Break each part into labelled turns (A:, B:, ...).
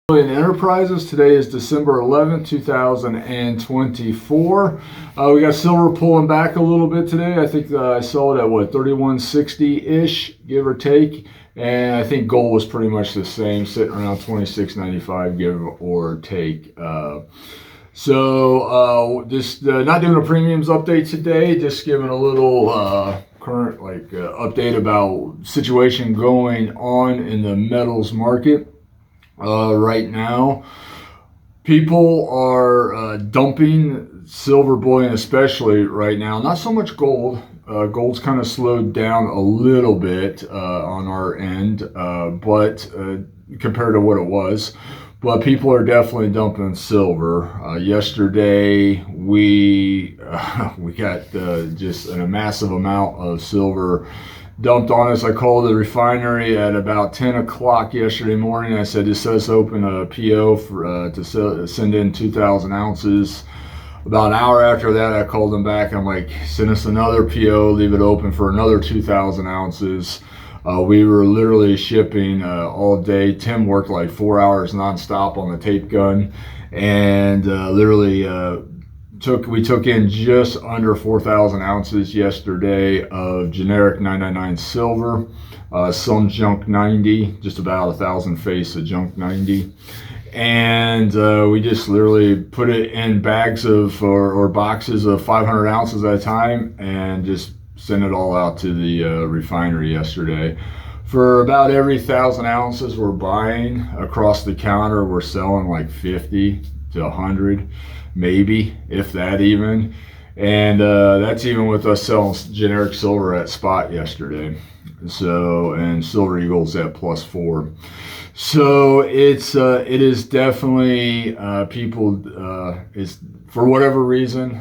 A: Vermillion Enterprises. Today is December 11th, 2024. We got silver pulling back a little bit today. I think I saw it at 3160-ish, give or take. And I think gold was pretty much the same, sitting around 2695, give or take. Just not doing a premiums update today, just giving a little current update about situation going on in the metals market. Right now, people are dumping silver bullion, especially right now. Not so much gold. Gold's kind of slowed down a little bit on our end, but compared to what it was. But people are definitely dumping silver. Yesterday, we got just a massive amount of silver dumped on us. I called the refinery at about 10 o'clock yesterday morning. I said, just let us open a PO to send in 2,000 ounces. About an hour after that, I called them back. I'm like, send us another PO, leave it open for another 2,000 ounces. We were literally shipping all day. Tim worked like 4 hours nonstop on the tape gun, and we took in just under 4,000 ounces yesterday of generic 999 silver, some junk 90, just about 1,000 face of junk 90. And we just literally put it in bags or boxes of 500 ounces at a time and just sent it all out to the refinery yesterday. For about every 1,000 ounces we're buying across the counter, we're selling like 50 to 100. Maybe, if that even. And that's even with us selling generic silver at spot yesterday. So, and Silver Eagle's at +4. So it is definitely people is for whatever reason.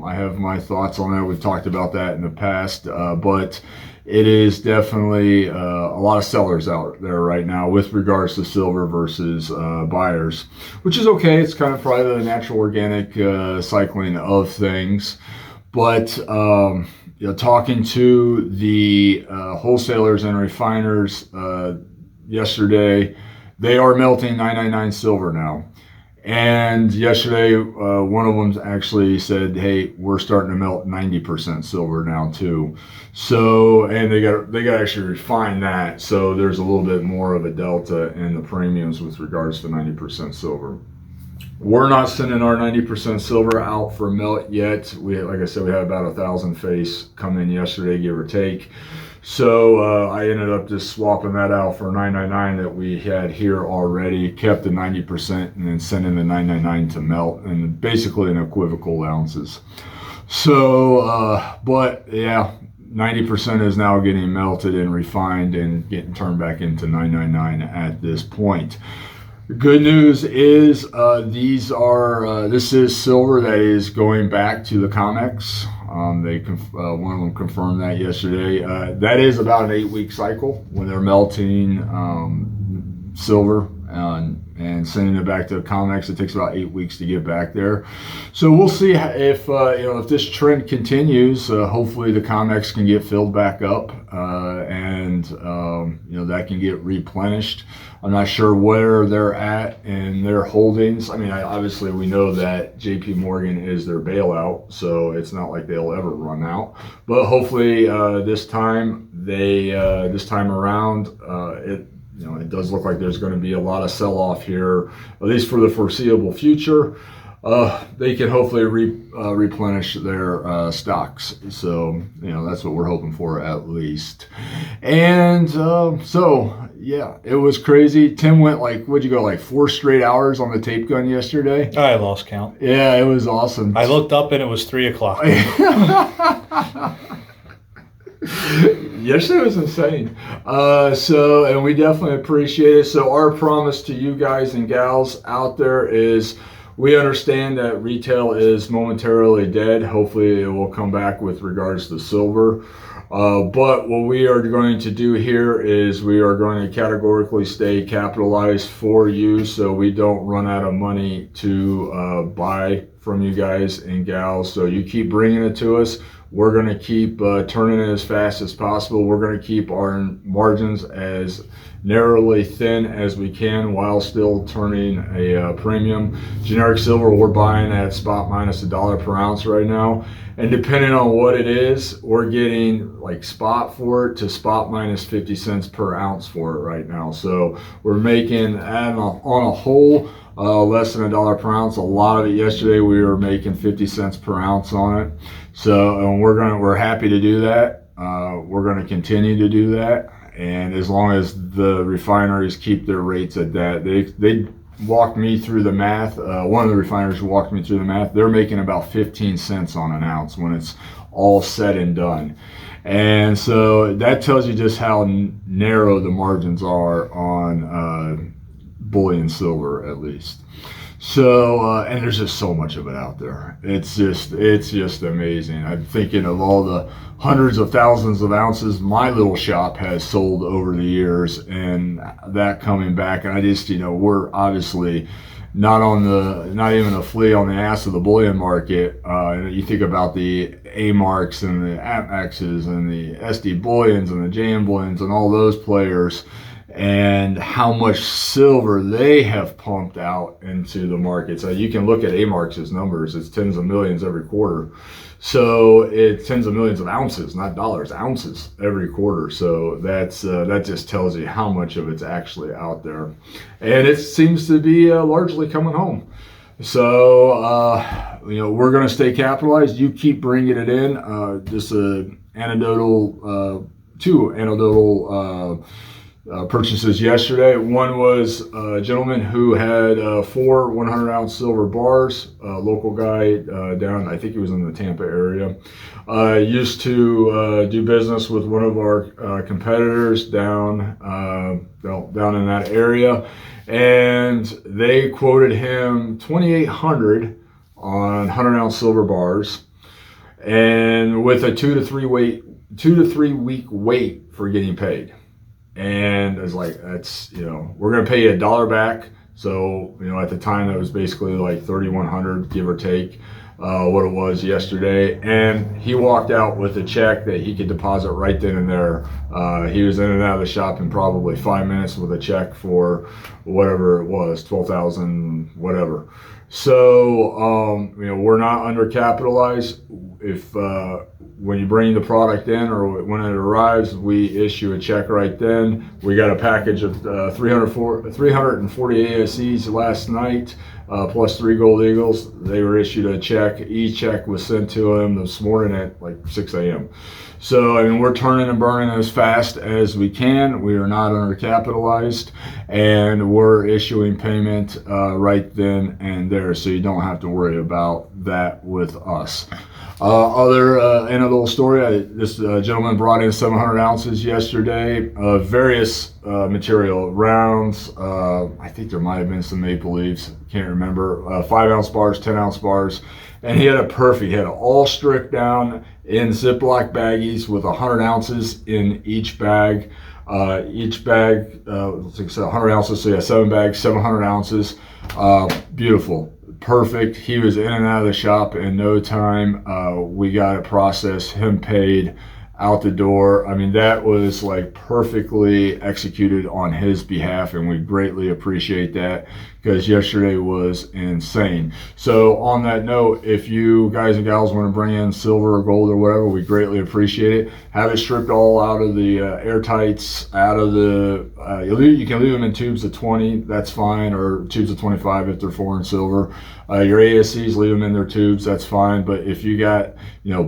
A: I have my thoughts on that. We've talked about that in the past, but it is definitely a lot of sellers out there right now with regards to silver versus buyers, which is okay. It's kind of probably the natural organic cycling of things. But talking to the wholesalers and refiners yesterday, they are melting 999 silver now. And yesterday, one of them actually said, hey, we're starting to melt 90% silver now too. So, and they got to actually refine that. So there's a little bit more of a delta in the premiums with regards to 90% silver. We're not sending our 90% silver out for melt yet. Like I said, we had about 1,000 face come in yesterday, give or take. So I ended up just swapping that out for 999 that we had here already, kept the 90% and then sent in the 999 to melt, and basically in equivocal ounces. So, but yeah, 90% is now getting melted and refined and getting turned back into 999 at this point. The good news is this is silver that is going back to the COMEX. One of them confirmed that yesterday. That is about an 8-week cycle when they're melting silver and sending it back to the COMEX. It takes about 8 weeks to get back there. So we'll see if this trend continues. Hopefully the COMEX can get filled back up and that can get replenished. I'm not sure where they're at in their holdings. I mean, obviously we know that JP Morgan is their bailout, so it's not like they'll ever run out. But hopefully this time around, it does look like there's going to be a lot of sell-off here, at least for the foreseeable future. They can hopefully replenish their stocks. So, that's what we're hoping for at least. And yeah, it was crazy. Tim went what'd you go, 4 straight hours on the tape gun yesterday?
B: I lost count.
A: Yeah, it was awesome.
B: I looked up and it was 3 o'clock.
A: Yesterday was insane. And we definitely appreciate it. So our promise to you guys and gals out there is we understand that retail is momentarily dead. Hopefully it will come back with regards to silver. But what we are going to do here is we are going to categorically stay capitalized for you so we don't run out of money to buy from you guys and gals. So you keep bringing it to us. We're going to keep turning it as fast as possible. We're going to keep our margins as narrowly thin as we can while still turning a premium. Generic silver, we're buying at spot minus $1 per ounce right now. And depending on what it is, we're getting like spot for it to spot minus 50 cents per ounce for it right now. So we're making on a whole less than $1 per ounce. A lot of it yesterday we were making 50 cents per ounce on it. So and we're happy to do that. We're going to continue to do that. And as long as the refineries keep their rates at that, they walked me through the math. One of the refiners walked me through the math. They're making about 15 cents on an ounce when it's all said and done. And so that tells you just how narrow the margins are on bullion silver, at least. So, and there's just so much of it out there. It's just amazing. I'm thinking of all the hundreds of thousands of ounces my little shop has sold over the years, and that coming back. And I just, we're obviously not even a flea on the ass of the bullion market. You think about the A-Marks and the APMAXs and the SD Bullions and the JM Bullions and all those players, and how much silver they have pumped out into the market. So you can look at A-Marks' numbers. It's tens of millions every quarter. So it's tens of millions of ounces, not dollars, ounces every quarter. So that just tells you how much of it's actually out there. And it seems to be largely coming home. So, we're going to stay capitalized. You keep bringing it in. Just two anecdotal purchases yesterday. One was a gentleman who had 4 100-ounce silver bars, a local guy down, I think he was in the Tampa area, used to do business with one of our competitors down in that area, and they quoted him $2,800 on 100-ounce silver bars, and with a 2 to 3 week wait for getting paid. And it's like, that's, we're going to pay you $1 back. So, at the time that was basically like $3,100, give or take, what it was yesterday. And he walked out with a check that he could deposit right then and there. He was in and out of the shop in probably 5 minutes with a check for whatever it was, 12,000, whatever. So, we're not undercapitalized. If when you bring the product in or when it arrives, we issue a check right then. We got a package of 340 ASEs last night, plus 3 Gold Eagles. They were issued a check. Each check was sent to them this morning at like 6 a.m. So, we're turning and burning as fast as we can. We are not undercapitalized, and we're issuing payment right then and there, so you don't have to worry about that with us. In a little story, this gentleman brought in 700 ounces yesterday of various material, rounds. I think there might have been some maple leaves, can't remember. 5-ounce bars, 10-ounce bars. And he had he had it all stripped down in Ziploc baggies with 100 ounces in each bag. Each bag, like I said, 100 ounces, so you have 7 bags, 700 ounces. Beautiful. Perfect. He was in and out of the shop in no time. We got it processed, him paid, out the door. That was like perfectly executed on his behalf, and we greatly appreciate that, because yesterday was insane. So on that note, if you guys and gals want to bring in silver or gold or whatever, we greatly appreciate it. Have it stripped all out of the airtights, out of the, you can leave them in tubes of 20, that's fine, or tubes of 25 if they're foreign silver. Your ASCs, leave them in their tubes, that's fine. But if you got,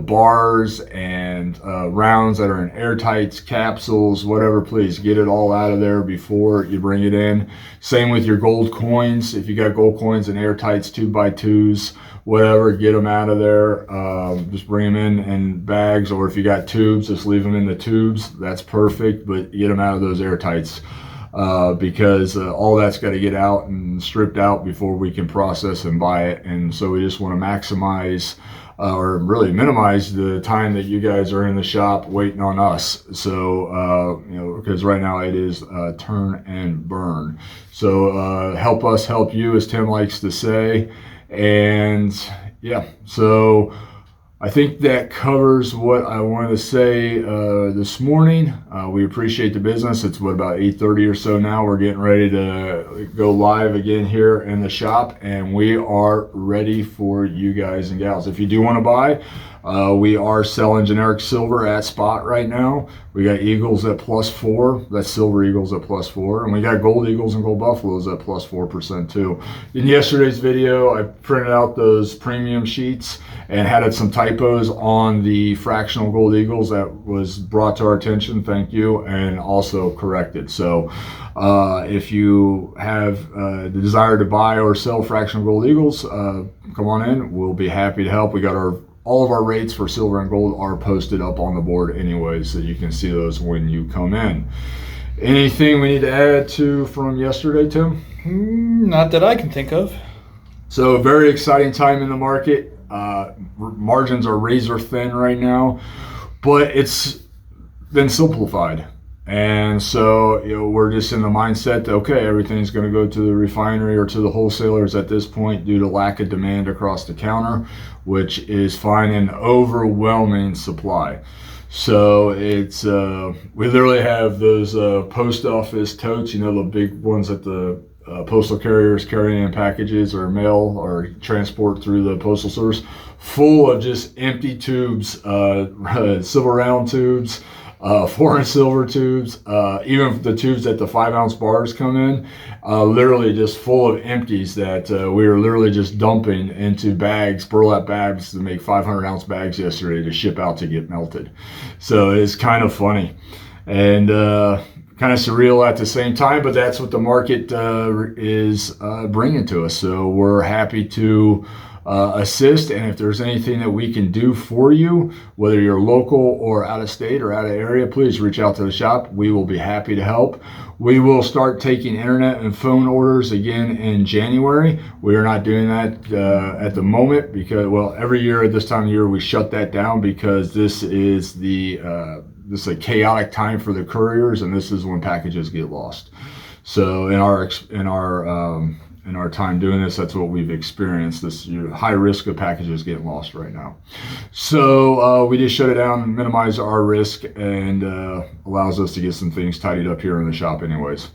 A: bars and rounds that are in airtights, capsules, whatever, please get it all out of there before you bring it in. Same with your gold coins. If you got gold coins in airtights, 2x2s, whatever, get them out of there. Just bring them in bags, or if you got tubes, just leave them in the tubes. That's perfect, but get them out of those airtights. Because all that's got to get out and stripped out before we can process and buy it. And so we just want to maximize or really minimize the time that you guys are in the shop waiting on us. So, because right now it is turn and burn. So help us help you, as Tim likes to say. And yeah, so I think that covers what I wanted to say this morning. We appreciate the business. It's about 8:30 or so now. We're getting ready to go live again here in the shop, and we are ready for you guys and gals. If you do want to buy, we are selling generic silver at spot right now. We got Eagles at +4. That's Silver Eagles at +4. And we got Gold Eagles and Gold Buffaloes at +4% too. In yesterday's video, I printed out those premium sheets and had some typos on the fractional Gold Eagles that was brought to our attention. Thank you. And also corrected. So if you have the desire to buy or sell fractional Gold Eagles, come on in. We'll be happy to help. We got all of our rates for silver and gold are posted up on the board anyway, so you can see those when you come in. Anything we need to add to from yesterday, Tim?
B: Not that I can think of.
A: So very exciting time in the market. Margins are razor thin right now, but it's been simplified. And so we're just in the mindset that, okay, everything's going to go to the refinery or to the wholesalers at this point due to lack of demand across the counter, which is fine and overwhelming supply. So it's we literally have those post office totes, the big ones that the postal carriers carrying in packages or mail or transport through the postal service, full of just empty tubes, silver round tubes, foreign silver tubes, even the tubes that the 5-ounce bars come in, literally just full of empties that we were literally just dumping into bags, burlap bags, to make 500-ounce bags yesterday to ship out to get melted. So it's kind of funny and kind of surreal at the same time, but that's what the market is bringing to us. So we're happy to assist, and if there's anything that we can do for you, whether you're local or out of state or out of area, please reach out to the shop. We will be happy to help. We will start taking internet and phone orders again in January. We are not doing that at the moment because, well, every year at this time of year we shut that down because this is a chaotic time for the couriers, and this is when packages get lost. So in our time doing this, that's what we've experienced, this high risk of packages getting lost right now. So we just shut it down and minimize our risk, and allows us to get some things tidied up here in the shop anyways.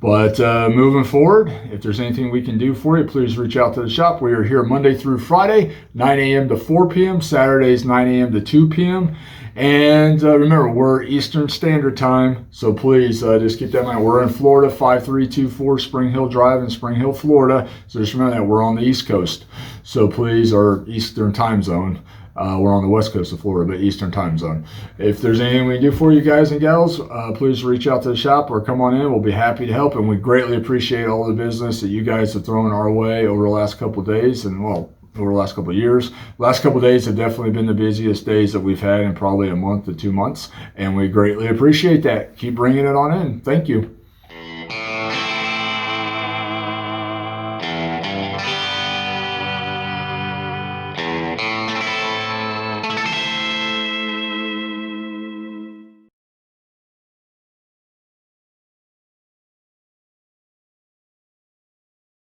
A: But moving forward, if there's anything we can do for you, please reach out to the shop. We are here Monday through Friday, 9 a.m. to 4 p.m., Saturdays 9 a.m. to 2 p.m. And remember, we're Eastern Standard Time, so please just keep that in mind. We're in Florida, 5324 Spring Hill Drive in Spring Hill, Florida. So just remember that we're on the East Coast. So please, our Eastern Time Zone. We're on the West Coast of Florida, but Eastern Time Zone. If there's anything we can do for you guys and gals, please reach out to the shop or come on in. We'll be happy to help, and we greatly appreciate all the business that you guys have thrown our way over the last couple of days, and well, over the last couple of years. Last couple of days have definitely been the busiest days that we've had in probably a month to 2 months, and we greatly appreciate that. Keep bringing it on in. Thank you.